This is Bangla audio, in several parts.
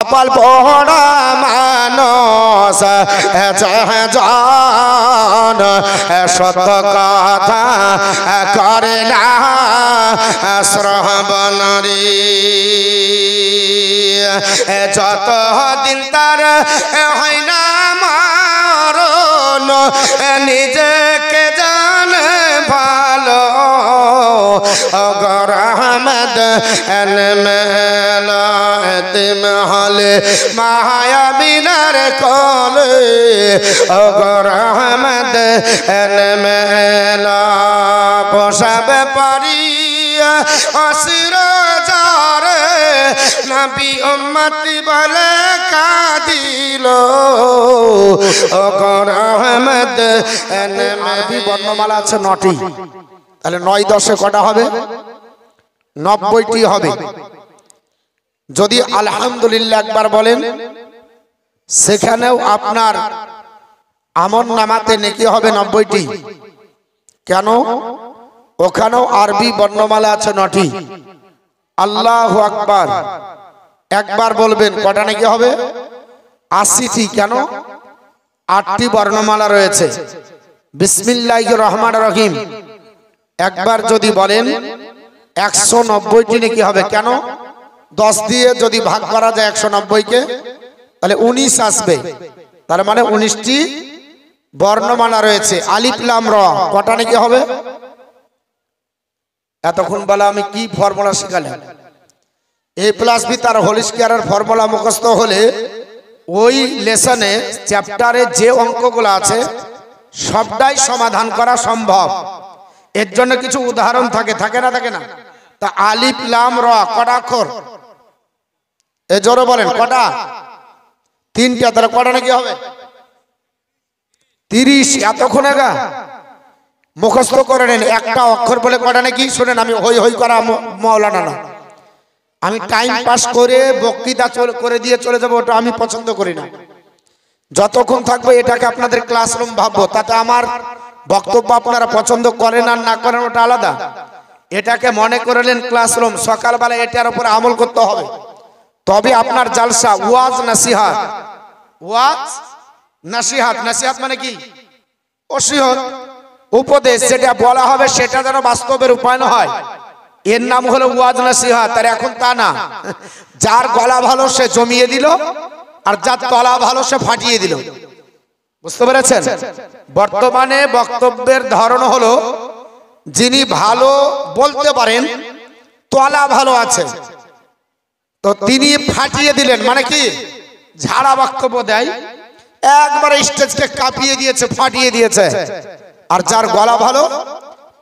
কপাল পোড়া মানুষ জান সত্য কথা করে না শ্রবণ রে যত দিন তার হয় না মরণ নিজেকে জানে ভালো অগর আহমদ হলে মায়া বিনার কলে অগর আহমদ পোষাব পারি অসির যারে নবী উম্মতি বলে কাঁদিল অগর আহমদ আরবি বর্ণমালা আছে 9টি, তাহলে 9 10 কটা হবে? 90টি হবে। যদি আলহামদুলিল্লাহ একবার বলেন সেখানেও আপনার আমল নামাতে নেকি হবে 90টি। কেন? ওখানেও আরবি বর্ণমালা আছে 9টি। আল্লাহু আকবার একবার বলবেন কটা নেকি হবে? 80টি। কেন? 8টি বর্ণমালা রয়েছে। বিসমিল্লাহির রহমানির রহিম একবার যদি বলেন 190টি নেকি হবে। কেন? 10 দিয়ে যদি ভাগ করা যায় 190 কে তাহলে 19 আসবে। তার মানে 19টি বর্ণমালা রয়েছে। আলিফ লাম র কটা নেকি হবে? এতক্ষণ বলা আমি কি ফর্মুলা শিখালাম? a + b তার হোল স্কয়ারের ফর্মুলা মুখস্থ হলে ওই লেসনে চ্যাপ্টারে যে অঙ্কগুলো আছে সবটাই সমাধান করা সম্ভব। এর জন্য কিছু উদাহরণ থাকে, থাকে না? থাকে না? তা আলিফ লাম র কটা অক্ষর? এ জোরে বলেন কটা? 3টা। তাহলে কটা নাকি হবে? 30। এতক্ষণে গা মুখস্থ করে নেন। একটা অক্ষর বলে কটা নাকি? শুনেন, আমি হই হই করা মাওলানা না, আমি টাইম পাস করে বক্তৃতা করে দিয়ে চলে যাবো, ওটা আমি পছন্দ করি না। যতক্ষণ থাকবো এটাকে আপনাদের ক্লাসরুম ভাববো, তাতে আমার বক্তব্য আপনারা পছন্দ করেন আর না করেন ওটা আলাদা। এটাকে মনে করলেন ক্লাসরুম, সকালবেলা এটার উপর আমল করতে হবে, তবে আপনার জালসা ওয়াজ নসিহত। ওয়াজ নসিহত, নসিহত মানে কি? ওসিয়ত, উপদেশ, যেটা বলা হবে সেটা যেন বাস্তবে রূপায়ণ হয়, এর নাম হলো ওয়াজ নসিহত। আর এখন তা না, যার গলা ভালো সে জমিয়ে দিল আর যার তলা ভালো সে ফাটিয়ে দিল। বুঝতে পেরেছেন? বর্তমানে বক্তব্যের ধরন হলো যিনি ভালো বলতে পারেন, তলা ভালো আছে, তো তিনি ফাটিয়ে দিলেন। মানে কি? ঝাড়া বক্তব্য দেয়, একবারে স্টেজকে কাঁপিয়ে দিয়েছে, ফাটিয়ে দিয়েছে। আর যার গলা ভালো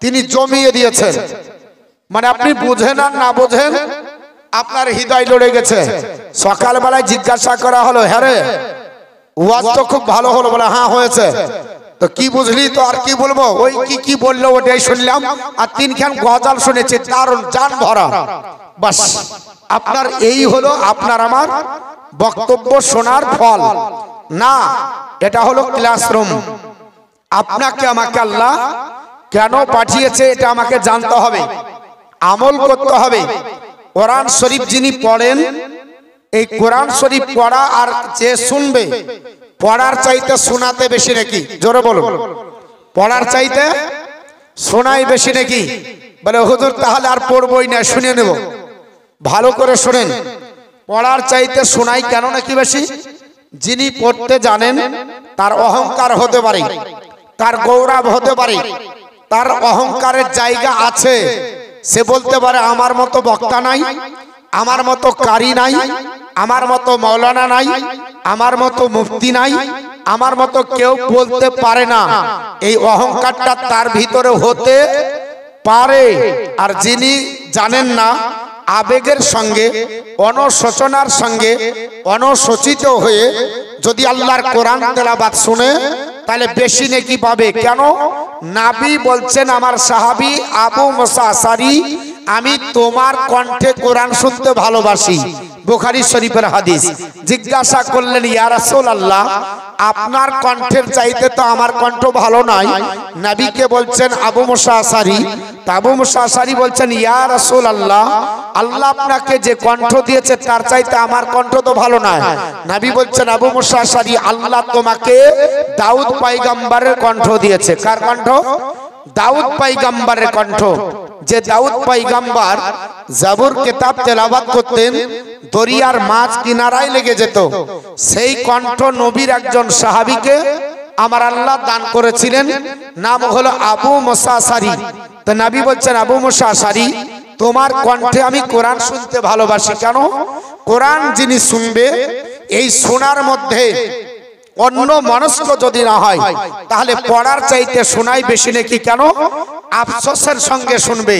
তিনি জমিয়ে দিয়েছেন। মানে আপনি বুঝেন আর না বুঝেন, আপনার হৃদয় লড়ে গেছে। সকালবেলায় জিজ্ঞাসা করা হলো, হ্যাঁ রে ওয়াজ তো খুব ভালো হলো, বলে হ্যাঁ হয়েছে। তো কি বুঝলি? তো আর কি বলবো, ওই কি কি বললো ওটাই শুনলাম, আর 3খান গজাল শুনেছি, দারুণ জান ভরা। বাস, আপনার এই হলো আপনার আমার বক্তব্য শোনার ফল না, এটা হলো ক্লাসরুম। আপনাকে আমাকে আল্লাহ কেন পাঠিয়েছে এটা আমাকে জানতে হবে, আমল করতে হবে। কোরআন শরীফ যিনি পড়েন, এই কোরআন শরীফ পড়া আর যে শুনবে, পড়ার চাইতে শোনাতে বেশি নাকি? জোরে বলুন, পড়ার চাইতে শোনাই বেশি নাকি? বলে হুজুর তাহলে আর পড়বই না, শুনে নেব। ভালো করে শোনেন, পড়ার চাইতে শোনাই কেন নাকি বেশি? যিনি পড়তে জানেন তার অহংকার হতে পারে, তার গৌরব হতে পারে, তার অহংকারের জায়গা আছে। সে বলতে পারে আমার মতো বক্তা নাই, আমার মতো কারি নাই, আমার মতো মাওলানা নাই, আমার মতো মুফতি নাই, আমার মতো কেউ বলতে পারে না। এই অহংকারটা তার ভিতরে হতে পারে। আর যিনি জানেন না, আবেগের সঙ্গে, অনুশোচনার সঙ্গে, অনুশোচিত হয়ে যদি আল্লাহর কোরআন তেলাওয়াত শুনে, তাহলে বেশি নেকি পাবে। কেন? নবী বলছেন, আমার সাহাবী আবু মুসা আশআরী, আমি তোমার কণ্ঠে কোরআন শুনতে ভালোবাসি। বুখারী শরীফের হাদিস। জিজ্ঞাসা করলেন, ইয়া রাসূলুল্লাহ, আপনার কণ্ঠের চাইতে তো আমার কণ্ঠ ভালো নয়। নবীকে বলছেন আবু মুসা আশারী। আবু মুসা আশারী বলছেন, ইয়া রাসূলুল্লাহ, আল্লাহ আপনাকে যে কণ্ঠ দিয়েছে তার চাইতে আমার কণ্ঠ তো ভালো নয়। নবী বলছেন, আবু মুসা আশারী, আল্লাহ তোমাকে দাউদ পয়গম্বরের কণ্ঠ দিয়েছে। কার কণ্ঠ? দাউদ পয়গম্বরের কণ্ঠ। যে দাউদ পয়গম্বর জাবুর কিতাব তেলাওয়াত করতেন, দরিয়ার মাছ কিনারায় লেগে যেত। সেই কণ্ঠ নবীর একজন সাহাবীকে আমার আল্লাহ দান করেছিলেন, নাম হলো আবু মুসা আশারী। তো নবী বলছেন, আবু মুসা আশারী, তোমার কণ্ঠে আমি কোরআন শুনতে ভালোবাসি। কেন? কোরআন যিনি শুনবে, এই শোনার মধ্যে অন্য মনস্ক যদি না হয় তাহলে পড়ার চাইতে শোনাই বেশি নাকি। কেন? আফসোসের সঙ্গে শুনবে,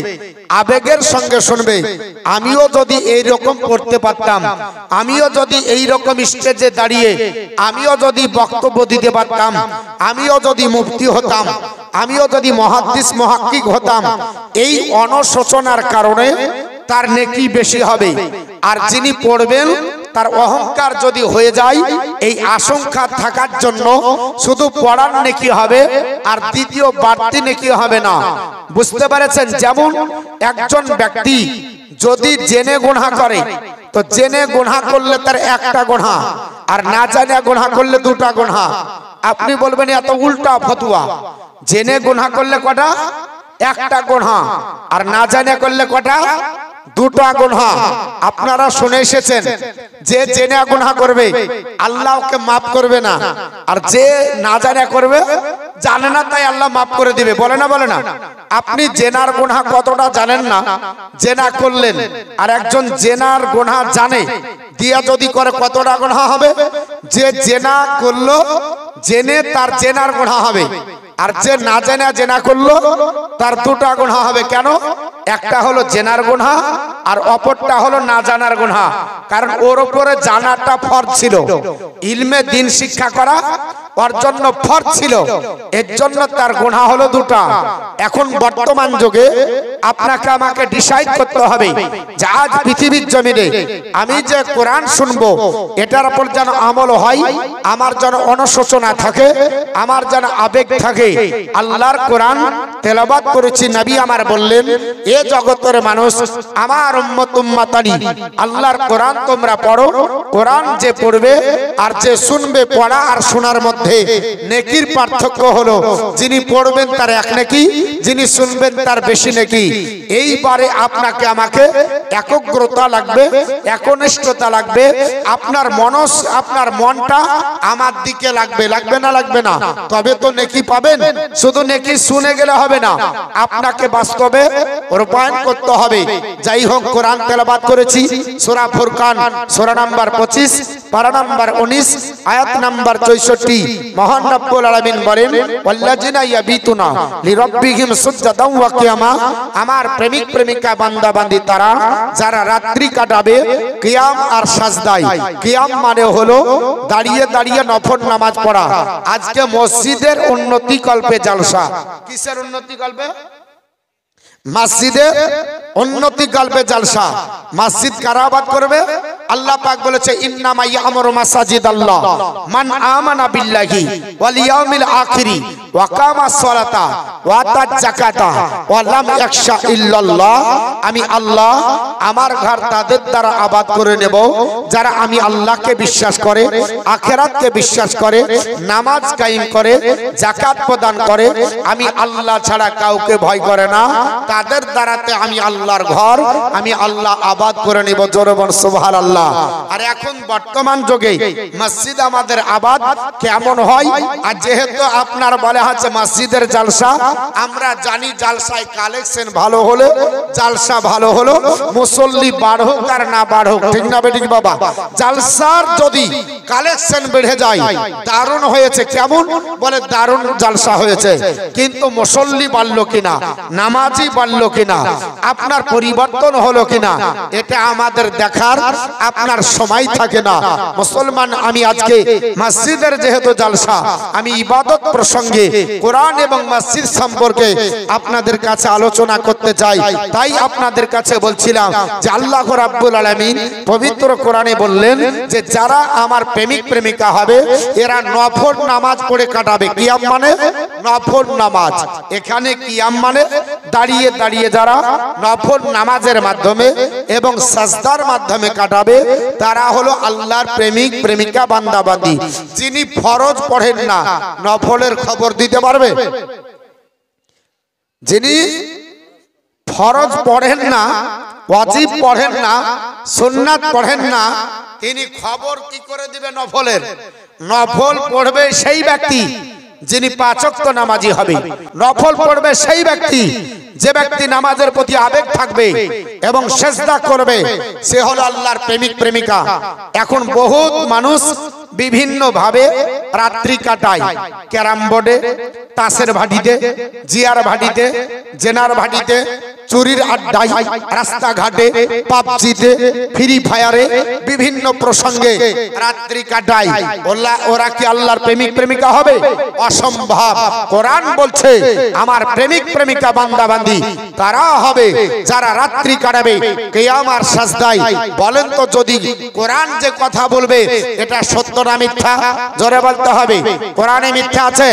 আবেগের সঙ্গে শুনবে। আমিও যদি এই রকম পড়তে পারতাম, আমিও যদি এই রকম স্টেজে দাঁড়িয়ে আমিও যদি বক্তব্য দিতে পারতাম, আমিও যদি মুফতি হতাম, আমিও যদি মুহাদ্দিস মুহাক্কিক হতাম, এই অনুশোচনার কারণে তার নেকি বেশি হবে। আর যিনি পড়বেন তার অহংকার যদি হয়ে যায়, এই আশঙ্কা থাকার জন্য শুধু পড়ার নেকি হবে আর দ্বিতীয় বাড়তি নেকি হবে না। বুঝতে পেরেছেন? যেমন একজন ব্যক্তি যদি জেনে গুনাহ করে, তো জেনে গুনাহ করলে তার একটা গুনাহ, আর না জানে গুনাহ করলে দুটা গুনাহ। আপনি বলবেন এত উল্টা ফতোয়া। জেনে গুনাহ করলে কটা? একটা গুনাহ। আর না জানে করলে কটা? দুটা গুনাহ। আপনারা শুনে এসেছেন, যে জেনে গুনাহ করবে আল্লাহ ওকে মাফ করবে না, আর যে না জানে করবে, জানে না তাই আল্লাহ মাফ করে দিবে। বলে না? বলে না? আপনি জেনার গুনাহ কতটা জানেন না, জেনা করলেন, আর একজন জেনার গুনাহ জানে দিয়া যদি করে কতটা গুনাহ হবে? যে জেনা করলো, জেনে তার জেনার গুনাহ হবে, আর যে না জেনা জেনা করলো তার দুটা গুনাহ হবে। কেন? একটা হলো জেনার গুনাহ আর অপরটা হলো না জানার গুনাহ। কারণ ওর উপরে জানাটা ফরজ ছিল, ইলমে দ্বীন শিক্ষা করা ওর জন্য ফরজ ছিল, এর জন্য তার গুনাহ হলো দুটা। এখন বর্তমান যুগে আপনাকে আমাকে ডিসাইড করতে হবে যে আজ পৃথিবীর জমিনে আমি যে কোরআন শুনবো এটার উপর যেন আমল হয়, আমার যেন অনুশোচনা থাকে, আমার যেন আবেগ থাকে। আল্লাহর কোরআন তেলাওয়াত করেছি, নবী আমার বললেন, এ জগতের মানুষ আমার উম্মত উম্মাতানি, আল্লাহর কোরআন তোমরা পড়ো। কোরআন যে পড়বে আর যে শুনবে, পড়া আর শোনার মধ্যে নেকির পার্থক্য হলো, যিনি পড়বেন তার এক নেকি, যিনি শুনবেন তার বেশি নেকি। এইবারে আপনাকে আমাকে একগ্রতা লাগবে, একনিষ্ঠতা লাগবে, আপনার আপনার মনটা আমার দিকে লাগবে। লাগবে না? লাগবে না? তবে তো নেকি পাবেন। শুধু নেকি শুনে গেলে হবে না, আপনাকে বাস্তবে রূপায়ণ করতে হবে। যাই হোক, কোরআন তেলাওয়াত করেছি সূরা ফুরকান সূরা নাম্বার 25 পারা নাম্বার 19 আয়াত নাম্বার 64। মহান রব্বুল আলামিন বলেন, ওয়াল্লাযিনা ইয়াবিতুনা লিরাব্বিহিম সুজদান ওয়া কিয়ামা, আমার প্রেমিক প্রেমিকা বান্দা বান্দি তারা যারা রাত্রি কাটাবে কিয়াম আর সাজদায়। কিয়াম মানে হলো দাঁড়িয়ে দাঁড়িয়ে নফল নামাজ পড়া। আজকে মসজিদের উন্নতি কল্পে জালসা। কিসের উন্নতি কল্পে? মসজিদের উন্নতি কল্পে জালসা। মসজিদ কারা আবাদ করবে? আল্লাহ পাক বলেছে, ইন্নামা ইয়ামুরু মাসাজিদাল্লাহ মান আমানা বিল্লাহি ওয়াল ইয়াউমিল আখিরি ওয়া কামাস সালাতা ওয়া আতাজ যাকাতা ওয়া লাম ইয়াখশা ইল্লাল্লাহ। আমি আল্লাহ আমার ঘর তাদের দ্বারা আবাদ করে নেব যারা আমি আল্লাহকে বিশ্বাস করে, আখিরাতকে বিশ্বাস করে, নামাজ কায়েম করে, যাকাত প্রদান করে, আমি আল্লাহ ছাড়া কাউকে ভয় করে না, তাদের দ্বারাতে আমি আল্লাহর ঘর আমি আল্লাহ আবাদ করে নেব। জোরে বল সুবহানাল্লাহ। আর এখন বর্তমান যুগে মসজিদ আমাদের আবাদ কেমন হয়? আর যেহেতু আপনার বলে আছে মসজিদের জালসা, আমরা জানি জালসায় কালেকশন ভালো হলে, জালসা ভালো হলো, মুসল্লি বাড়ুক আর না বাড়ুক, ঠিক না বেঠিক বাবা? জালসার যদি কালেকশন বেড়ে যায়, দারুণ হয়েছে। কেমন? বলে দারুণ জালসা হয়েছে, কিন্তু মুসল্লি বাড়লো কিনা, নামাজি বাড়লো কিনা, আপনার আপনার পরিবর্তন হলো কিনা এটা আমাদের দেখার আপনার সময় থাকে না। মুসলমান, আমি আজকে মসজিদের যেহেতু জালসা, আমি ইবাদত প্রসঙ্গে কোরআন এবং মসজিদ সম্পর্কে আপনাদের কাছে আলোচনা করতে চাই। তাই আপনাদের কাছে বলছিলাম যে আল্লাহ রাব্বুল আলামিন পবিত্র কোরআনে বললেন যে যারা আমার প্রেমিক প্রেমিকা হবে এরা নফল নামাজ পড়ে কাটাবে। কিয়াম মানে নফল নামাজ। এখানে কিয়াম মানে দাঁড়িয়ে দাঁড়িয়ে যারা নফল নামাজের মাধ্যমে এবং সাজদার মাধ্যমে কাটাবে তারা হলো আল্লাহর প্রেমিক প্রেমিকা বান্দা বান্দি। যিনি ফরজ পড়েন না নফলের খবর দিতে পারবে? যিনি ফরজ পড়েন না, ওয়াজিব পড়েন না, সুন্নাত পড়েন না, তিনি খবর কি করে দিবে নফলের? নফল পড়বে সেই ব্যক্তি যিনি পাঁচ ওয়াক্ত নামাজি হবে। নফল পড়বে সেই ব্যক্তি যে ব্যক্তি নামাজের প্রতি আবেগ থাকবে এবং সেজদা করবে, সে হলো আল্লাহর প্রেমিক প্রেমিকা। এখন বহুত মানুষ বিভিন্ন ভাবে রাত্রি কাটায়, ক্যারাম বোর্ডে, তাসের ভাটিতে, জিয়ার ভাটিতে, জেনার ভাটিতে, চুরির আড্ডায়, রাস্তাঘাটে, পাবজিতে, ফ্রি ফায়ারে, বিভিন্ন প্রসঙ্গে রাত্রি কাটায়। ওরা কি আল্লাহর প্রেমিক প্রেমিকা হবে? অসম্ভব। কোরআন বলছে আমার প্রেমিক প্রেমিকা বান্দা বান্দি তারা হবে যারা রাত্রি কাটাবে কিয়াম আর সাজদায়। বলেন তো, যদি কোরআন যে কথা বলবে এটা সত্য না মিথ্যা? জোরে বলতে হবে। কোরআনে মিথ্যা আছে?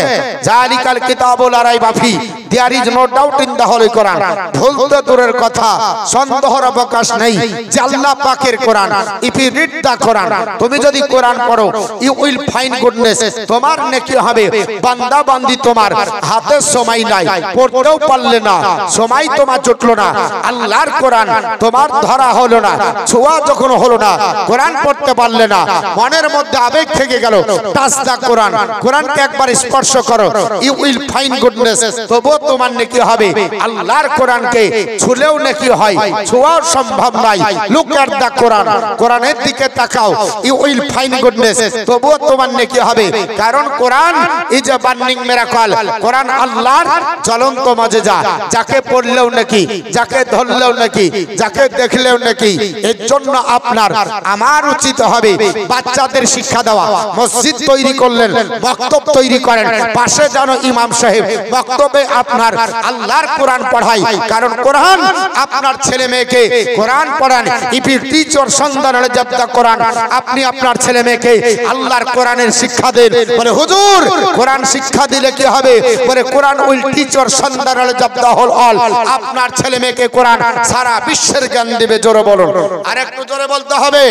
জালিকাল কিতাবুল লা রাইবা ফি, there is no doubt in the holy Quran. ভুল তো দূরের কথা, সন্দেহের অবকাশ নেই যে আল্লাহ পাকের কোরআন। ইফ ইউ রিড দা কোরআন, তুমি যদি কোরআন পড়ো, ইউ উইল ফাইন্ড গুডনেস, তোমার নেকি হবে। বান্দা বান্দি তোমার হাতে সময় নাই, পড়তেও পারলে না, সময় তোমার জুটলো না, আল্লাহর কোরআন তোমার ধরা হলো না, ছোঁয়া যখন হলো না, কোরআন পড়তে পারলে না, মনের মধ্যে আবেগ থেকে গেল, টাচ দা কোরআন, কোরআনকে একবার স্পর্শ করো, ইউ উইল ফাইন্ড গুডনেস, তবুও তোমার নেকি হবে। আল্লাহর কোরআনকে ছুলেও নেকি হয়, ছোঁয়াও সম্ভব নাই। লুক এট দা কোরআন, কোরআনের দিকে তাকাও, ইউ উইল ফাইন্ড গুডনেস, তবুও তোমার নেকি হবে। কারণ Quran is a burning miracle. কোরআন আল্লাহর জ্বলন্ত মুজিজা, যাকে পড়লেও নাকি, যাকে ধরলেও নাকি, যাকে দেখলেও নাকি। এর জন্য আপনার আমার উচিত হবে বাচ্চাদের শিক্ষা দেওয়া। মসজিদ তৈরি করলেন, বক্তব্য তৈরি করেন, পাশে যেন ইমাম সাহেব বক্তব্যে আপনার আল্লাহর কোরআন পড়ায়। কারণ কোরআন আপনার ছেলে মেয়েকে কোরআন পড়ান। ইফ ইউ টিচ ইওর সন্তান দ্য কোরআন, আপনি আপনার ছেলে মেয়েকে আল্লাহর কোরআনের শিক্ষা দেন। বলে হুজুর কোরআন শিক্ষা দিলে কি হবে? বলে কোরআন উইল টিচ ইওর সন্তান দ্য হোল অল, আপনার ছেলে মেয়েকে কোরআন সারা বিশ্বের জ্ঞান দিবে। জোরে বলুন, আর একটু জোরে বলতে হবে।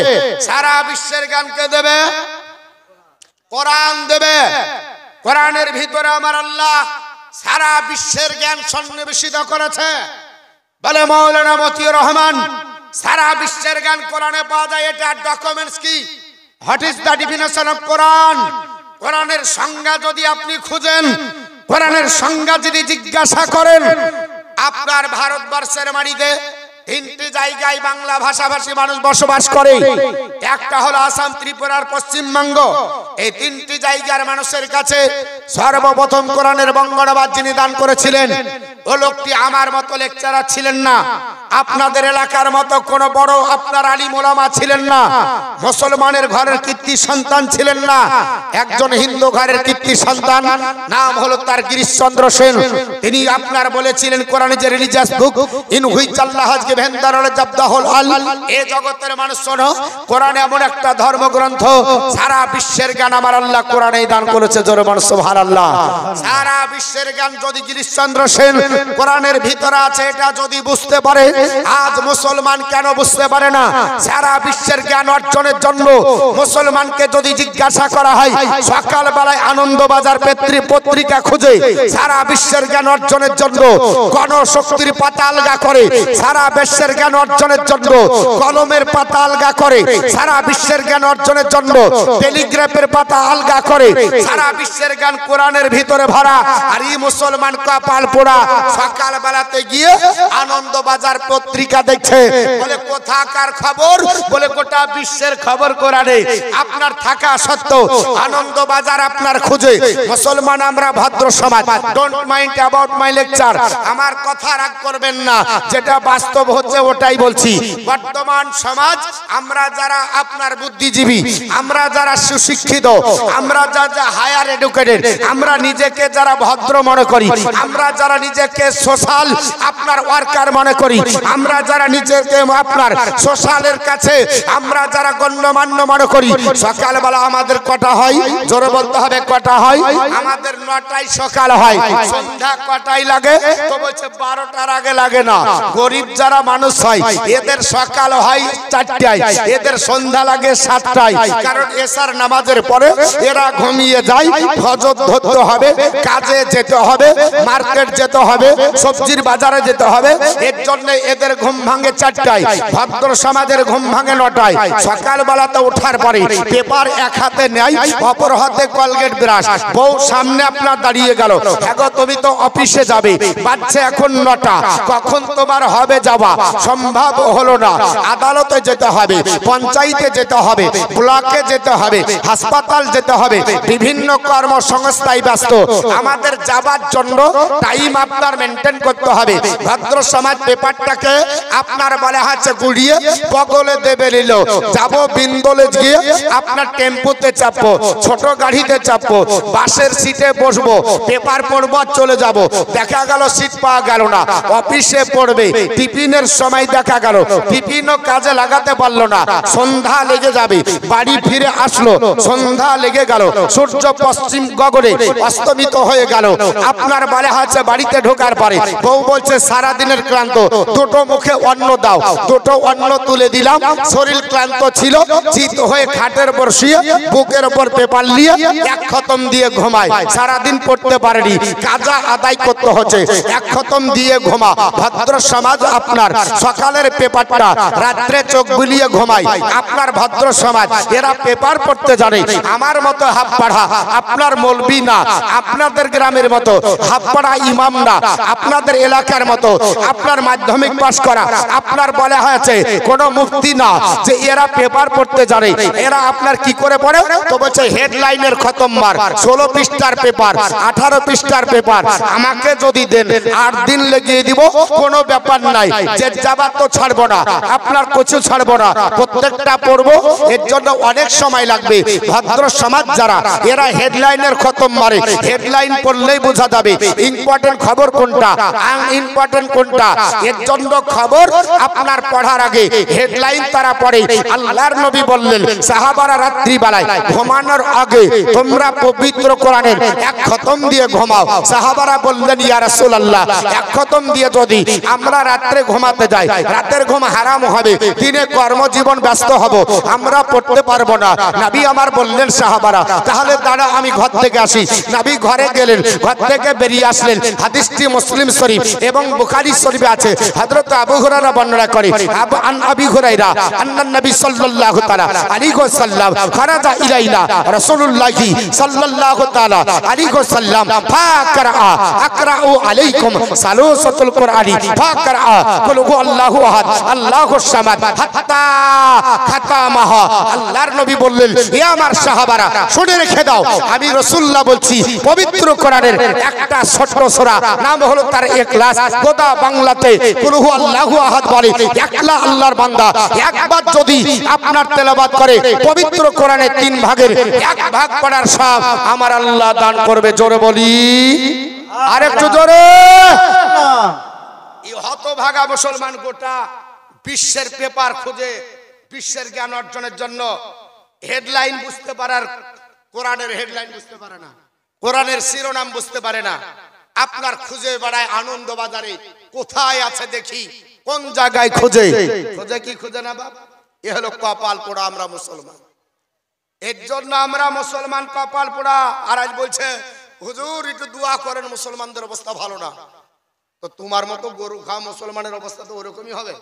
সারা বিশ্বের জ্ঞান কে দেবে? কোরআন দেবে। কোরআনের ভিতরে আমার আল্লাহ সারা বিশ্বের জ্ঞান সন্নিবেশিত করেছে। বলে মাওলানা মতিউর রহমান, সারা বিশ্বের জ্ঞান কোরআনে পাওয়া যায়। এটা ডকুমেন্টস কি? What is the definition of Quran? কোরআনের সংজ্ঞা যদি আপনি খুঁজেন, কোরআনের সংজ্ঞা যদি জিজ্ঞাসা করেন, আপনার ভারতবর্ষের মাটিতে তিনটি জায়গায় বাংলা ভাষাভাষী মানুষ বসবাস করে। একটা হলো আসাম, ত্রিপুরার পশ্চিমবঙ্গ। এই তিনটি জায়গার মানুষের কাছে সর্বপ্রথম কোরআনের বঙ্গানুবাদ যিনি দান করেছিলেন, ও লোকটি আমার মতো লেকচারার ছিলেন না, আপনাদের এলাকার মতো কোন বড় আপনার আলিম ওলামা ছিলেন না, মুসলমানের ঘরের কীর্তি সন্তান ছিলেন না, একজন হিন্দু ঘরের কীর্তি সন্তান, নাম হলো তার গিরিশচন্দ্র সেন। তিনি আপনার বলেছিলেন কোরআন যে religious book in which Allah has given the knowledge of the whole world. এই জগতের মানুষ শোনো, কোরআন এমন একটা ধর্মগ্রন্থ, সারা বিশ্বের জ্ঞান আমার আল্লাহ কোরআনেই দান করেছে। জোরে বলো সুবহানাল্লাহ। সারা বিশ্বের জ্ঞান যদি গিরিশচন্দ্র সেন কোরআনের ভিতরে আছে, এটা যদি বুঝতে পারে, আজ মুসলমান কেন বুঝতে পারে না? সারা বিশ্বের জ্ঞান অর্জনের জন্য মুসলমানকে যদি জিজ্ঞাসা করা হয়, সকাল বেলায় আনন্দবাজার পত্রিকা খুঁজে সারা বিশ্বের জ্ঞান অর্জনের জন্য গণশক্তির পাতা আলগা করে, সারা বিশ্বের জ্ঞান অর্জনের জন্য কলমের পাতা আলগা করে, সারা বিশ্বের জ্ঞান অর্জনের জন্য টেলিগ্রাফের পাতা আলগা করে, সারা বিশ্বের জ্ঞান কোরআনের ভিতরে ভরা। আর এই মুসলমান কপাল পোড়া সকাল বেলাতে গিয়ে আনন্দবাজার পত্রিকা দেখছে, বলে কোথাকার খবর? বলে গোটা বিশ্বের খবর কোরআনে। আপনার থাকা সত্ত্বেও আনন্দবাজার আপনার খুঁজে। মুসলমান আমরা ভদ্র সমাজ, don't mind about my lecture, আমার কথা রাগ করবেন না, যেটা বাস্তব হচ্ছে ওটাই বলছি। বর্তমান সমাজ আমরা যারা আপনার বুদ্ধিজীবী, আমরা যারা সুশিক্ষিত, আমরা যারা হায়ার এডুকেটেড, আমরা নিজেকে যারা ভদ্র মনে করি, আমরা যারা নিজেকে সোশ্যাল আপনার ওয়ার্কার মনে করি, আমরা যারা নিজেকে আপনার সোশ্যালের কাছে আমরা যারা গণ্যমান্য মনে করি, সকালবেলা আমাদের কটা হয়? জোরে বলতে হবে, কটা হয়? আমাদের 9টায় সকাল হয়। সন্ধ্যা কটায় লাগে? তো বলছে 12টার আগে লাগে না। গরিব যারা মানুষ হয় এদের সকাল হয় 4টায়, এদের সন্ধ্যা লাগে 7টায়। কারণ এশার নামাজের পরে এরা ঘুমিয়ে যায়। ফজর ধরতে হবে, কাজে যেতে হবে, মার্কেট যেতে হবে, সবজির বাজারে যেতে হবে। এর জন্য এদের ঘুম ভাঙে 4টায়। ভদ্র সমাজের ঘুম ভাঙে 9টায়। সকালবেলাতে ওঠার পরে পেপার এক হাতে নেয়, অপর হাতে কলগেট ব্রাশ। বউ সামনে আপনার দাঁড়িয়ে গেল, দেখো তুমি তো অফিসে যাবে, বাজছে এখন 9টা, কখন তোমার হবে যাওয়া? সম্ভব হলো না। আদালতে যেতে হবে, পঞ্চায়েতে যেতে হবে, ব্লকে যেতে হবে, হাসপাতাল যেতে হবে, বিভিন্ন কর্মসংস্থায় ব্যস্ত। আমাদের যাবার জন্য টাইম আপনার মেনটেন করতে হবে। ভদ্র সমাজ পেপারটাকে আপনার বলে হচ্ছে গুড়িয়ে বগলে দেবে নিল, যাবো বিন্দলে গিয়ে আপনার টেম্পুতে চাপবো, ছোট গাড়িতে চাপবো, বাসের সিটে বসবো, পেপার পড়বো, চলে যাব। দেখা গেল সিট পাওয়া গেল না, অফিসে পড়বে, টিফিনের সময় দেখা গেল টিফিনও কাজে লাগাতে পারলো না, সন্ধ্যা লেগে যাবে। বাড়ি ফিরে আসলো, সন্ধ্যা লেগে গেল, সূর্য পশ্চিম গগনে অস্তমিত হয়ে গেল। আপনার বলে হচ্ছে বাড়িতে ঢোকার পরে বউ বলছে সারা দিনের ক্লান্ত, দুটো মুখে অন্ন দাও। দুটো অন্ন তুলে দিলাম, শরীর ক্লান্ত ছিল, চিত হয়ে খাটের উপর শুয়ে বুকের উপর পেপার নিয়ে এক খতম দিয়ে ঘুমায়। সারাদিন পড়তে পারেনি, কাজা আদায় করতে হচ্ছে, এক খতম দিয়ে ঘুমা। ভদ্র সমাজ আপনার সকালের পেপারটা রাত্রে চোখ বুলিয়ে ঘুমায়। আপনার ভদ্র সমাজ এরা পেপার পড়তে জানে। আমার মতো হাফ পাড়া আপনার মৌলবি না, আপনাদের গ্রামের মতো হাফ পাড়া ইমাম না, আপনাদের এলাকার মতো আপনার মাধ্যমিক পাস করা আপনার বলা হয়েছে কোনো মুফতি না যে এরা পেপার পড়তে জানে। এরা আপনার কি করে পড়ে? তো বলছে হেডলাইনের খতম মার, 16 পৃষ্ঠার পেপার, 18 পৃষ্ঠার পেপার আমাকে যদি দেন 8 দিন লেগিয়ে দিব, কোনো ব্যাপার নাই। যে যাবার তো ছাড়বো না, আপনার কিছু ছাড়বো না, প্রত্যেকটা পড়বো। এর জন্য অনেক সময় লাগবে। ভদ্র সমাজ যারা এরা হেডলাইনের খতম মারে, হেডলাইন পড়লেই বোঝা যাবে ইম্পর্টেন্ট খবর কোনটা, আনইম্পর্টেন্ট কোনটা। এর জন্য খবর আপনার পড়ার আগে হেডলাইন তারা পড়ে। আল্লাহর নবী বললেন সাহাবারা রাত্রিবেলায় ঘুমানোর আগে তোমরা পবিত্র কোরআনের এক খতম দিয়ে ঘুমাও। সাহাবারা বললেন ইয়া রাসূলুল্লাহ, এক খতম দিয়ে যদি আমরা রাত্রে ঘুমাতে যাই, রাতের ঘুম হারাম হবে, দিনে কর্মজীবন ব্যস্ত হব, আমরা পড়তে পারবো না। নবী আমার বললেন সাহাবারা তাহলে দাঁড়া আমি ঘর থেকে আসি। নবী ঘরে গেলেন, ঘর থেকে বেরিয়ে আসলেন। হাদিসটি মুসলিম শরীফ এবং বুখারী শরীফে আছে। হযরত আবু হুরায়রা বর্ণনা করে, আবি হুরায়রা আন্নান নবী সাল্লাল্লাহু তাআলা আলাইহি ওয়াসাল্লাম খারাজা ইলাইনা রাসূলুল্লাহি সাল্লাল্লাহু তাআলা আলাইহি ওয়াসাল্লাম ফাকরা আকরাউ আলাইকুম সালাসাতুল কুরআনি ফাকরা কুল হুয়াল্লাহু আহাদ আল্লাহুস সামাদ হাত্তা খাতামাহা। আল্লাহর নবী বললেন হে আমার সাহাবারা শুনে রেখে দাও, আমি রাসূলুল্লাহ বলছি পবিত্র কোরআনের একটা ছোট সূরা নাম হলো তার ইখলাস। গোটা বাংলাতে কুল হুয়াল্লাহু আহাদ বলে একলা আল্লাহর বান্দা একবার যদি আপনার তেলাওয়াত করে পবিত্র কোরআনের 3 ভাগের 1 ভাগ পড়ার সব আমার আল্লাহ দান করবে। জোরে বলি আরেকটু জোরে। এই হতভাগা মুসলমান গোটা বিশ্বের পেপার খুঁজে বিশ্বের জ্ঞান অর্জনের জন্য হেডলাইন বুঝতে পারার, কোরআনের হেডলাইন বুঝতে পারে না, কোরআনের শিরোনাম বুঝতে পারে না। আপনার খুঁজে বেড়ায় আনন্দ বাজারে, কোথায় আছে দেখি, কোন জায়গায় খুঁজে খুঁজে কি খুঁজে না বাপ। এ হলো কপাল পোড়া আমরা মুসলমান। এর জন্য আমরা মুসলমান কপাল পোড়া। আর আজ বলছে হুজুর একটু দোয়া করেন, মুসলমানদের অবস্থা ভালো না। তো তোমার মতো গরু খাওয়া মুসলমানের অবস্থা তো ওরকমই হবে।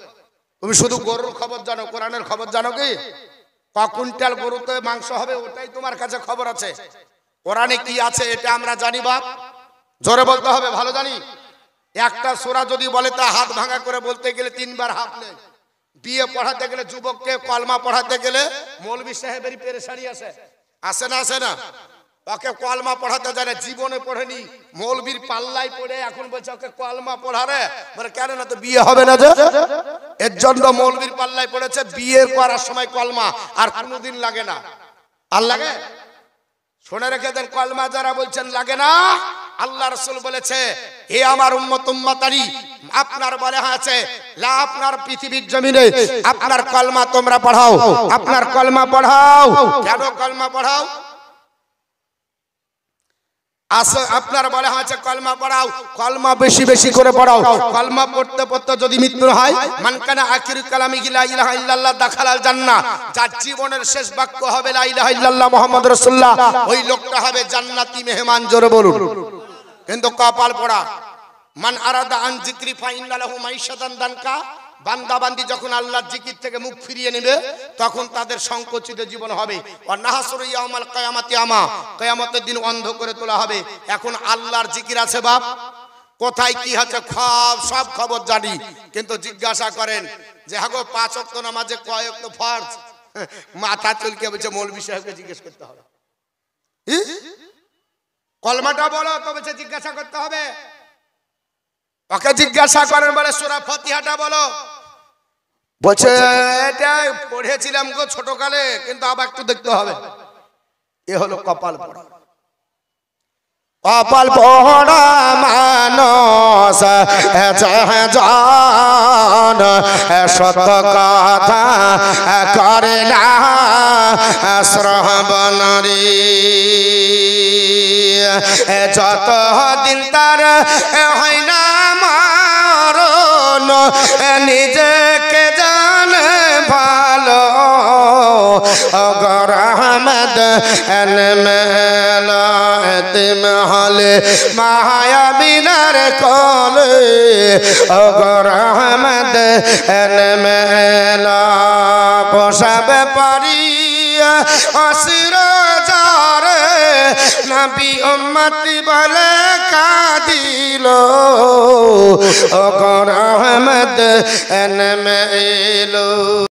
তুমি শুধু গরুর খবর জানো, কোরআনের খবর জানো কি? ক কুইন্টাল গরুতে মাংস হবে ওটাই তোমার কাছে খবর আছে। কোরআনে কি আছে এটা আমরা জানি বাপ, জোরে বলতে হবে, ভালো জানি। একটা সূরা যদি বলে তা হাত ভাঙা করে বলতে গেলে 3 বার হাত নেই। বিয়ে পড়াতে গেলে যুবককে কলমা পড়াতে গেলে মৌলভী সাহেবেরই পেরেশানি আছে, আসে না আসে না? ওকে কলমা পড়াতে জানে, জীবনে পড়েনি, মৌলবীর পাল্লায় পড়ে এখন বলছে ওকে কলমা পড়ারে, মানে কেন না তো বিয়ে হবে না যে, এর জন্য মৌলবীর পাল্লায় পড়েছে। বিয়ে করার সময় কলমা আর কোনোদিন লাগে না। আর লাগে? শুনে রেখে দেন, কলমা যারা বলছেন লাগে না, আল্লাহ রাসূল বলেছে হে আমার উম্মত উম্মতারি, আপনার বলে আছে লা, আপনার পৃথিবীর জমিনে আপনার কলমা তোমরা পড়াও, আপনার কলমা পড়াও। কেন কলমা পড়াও? আপনার বলে আছে কলমা পড়াও, কলমা বেশি বেশি করে পড়াও। কলমা পড়তে পড়তে যদি মৃত্যু হয়, মান কানা আখিরু কালামিহি লা ইলাহা ইল্লাল্লাহ দাখালাল জান্নাহ, যার জীবনের শেষ বাক্য হবে লা ইলাহা ইল্লাল্লাহ মুহাম্মাদুর রাসূলুল্লাহ, ওই লোকটা হবে জান্নাতি মেহমান। জোরে বলুন। কিন্তু কপাল পড়া, মান আরাদা আন যিকরি ফা ইন্না লাহু মাইশাতান দানকা, বান্দা বান্দি যখন আল্লাহর জিকির থেকে মুখ ফিরিয়ে নেবে তখন তাদের সংকুচিত জীবন হবে। ওয়ানাহসুরু ইয়াউমাল কিয়ামাতি আমা, কিয়ামতের দিন অন্ধ করে তোলা হবে। এখন আল্লাহর জিকির আছে বাপ, কোথায় কি হচ্ছে সব খবর জানি, কিন্তু জিজ্ঞাসা করেন যে হাগো 5 ওয়াক্ত নামাজে কয় ওয়াক্ত ফরজ, মাথা চুলকে বলছে মৌলভী সাহেবকে জিজ্ঞেস করতে হবে। কলমাটা বলো তো বলছে জিজ্ঞাসা করতে হবে। ওকে জিজ্ঞাসা করেন, বলে সূরা ফাতিহাটা বলো, বলছে এটা পড়েছিলাম গো ছোটকালে, কিন্তু আবার একটু দেখতে হবে। এ হলো কপাল পড়া। কপাল পড়া মানুষ জান সত কথা করে না শ্রবণ রে, যত দিন তার হয় না মরণ, নিজেকে জানে ভালো অগর আহমদ হলে মায়া বিনার কলে, অগর আহমদ পোষাবে পারি অসির যারে, নবী উম্মতি বলে কাঁদিল অগর আহমদ এলো।